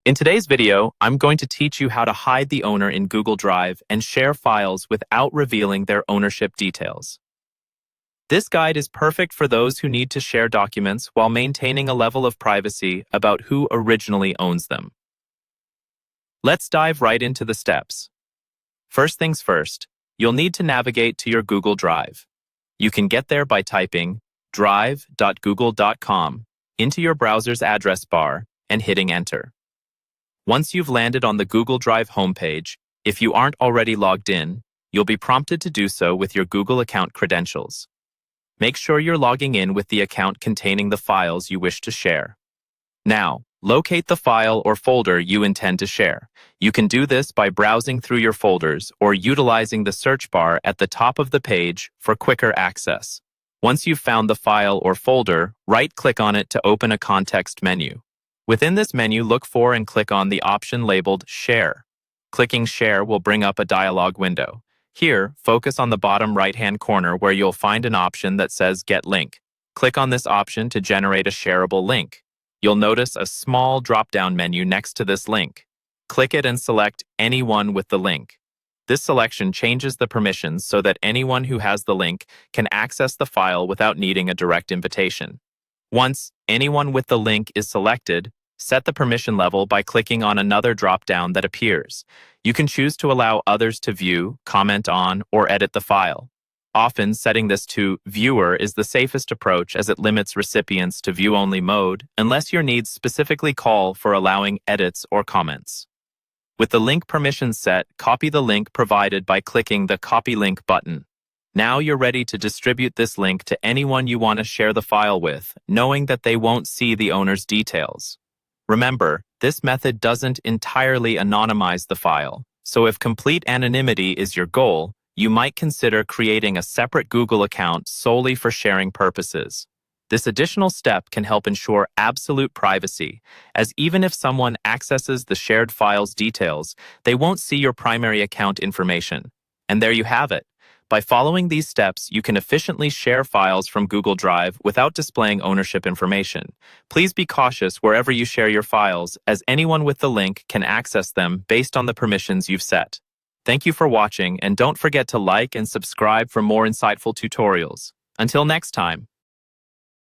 In today's video, I'm going to teach you how to hide the owner in Google Drive and share files without revealing their ownership details. This guide is perfect for those who need to share documents while maintaining a level of privacy about who originally owns them. Let's dive right into the steps. First things first, you'll need to navigate to your Google Drive. You can get there by typing drive.google.com into your browser's address bar and hitting enter. Once you've landed on the Google Drive homepage, if you aren't already logged in, you'll be prompted to do so with your Google account credentials. Make sure you're logging in with the account containing the files you wish to share. Now, locate the file or folder you intend to share. You can do this by browsing through your folders or utilizing the search bar at the top of the page for quicker access. Once you've found the file or folder, right-click on it to open a context menu. Within this menu, look for and click on the option labeled Share. Clicking Share will bring up a dialog window. Here, focus on the bottom right-hand corner where you'll find an option that says Get Link. Click on this option to generate a shareable link. You'll notice a small drop-down menu next to this link. Click it and select Anyone with the link. This selection changes the permissions so that anyone who has the link can access the file without needing a direct invitation. Once Anyone with the link is selected, set the permission level by clicking on another drop-down that appears. You can choose to allow others to view, comment on, or edit the file. Often, setting this to Viewer is the safest approach as it limits recipients to view-only mode unless your needs specifically call for allowing edits or comments. With the link permissions set, copy the link provided by clicking the Copy Link button. Now you're ready to distribute this link to anyone you want to share the file with, knowing that they won't see the owner's details. Remember, this method doesn't entirely anonymize the file, so if complete anonymity is your goal, you might consider creating a separate Google account solely for sharing purposes. This additional step can help ensure absolute privacy, as even if someone accesses the shared file's details, they won't see your primary account information. And there you have it. By following these steps, you can efficiently share files from Google Drive without displaying ownership information. Please be cautious wherever you share your files, as anyone with the link can access them based on the permissions you've set. Thank you for watching, and don't forget to like and subscribe for more insightful tutorials. Until next time.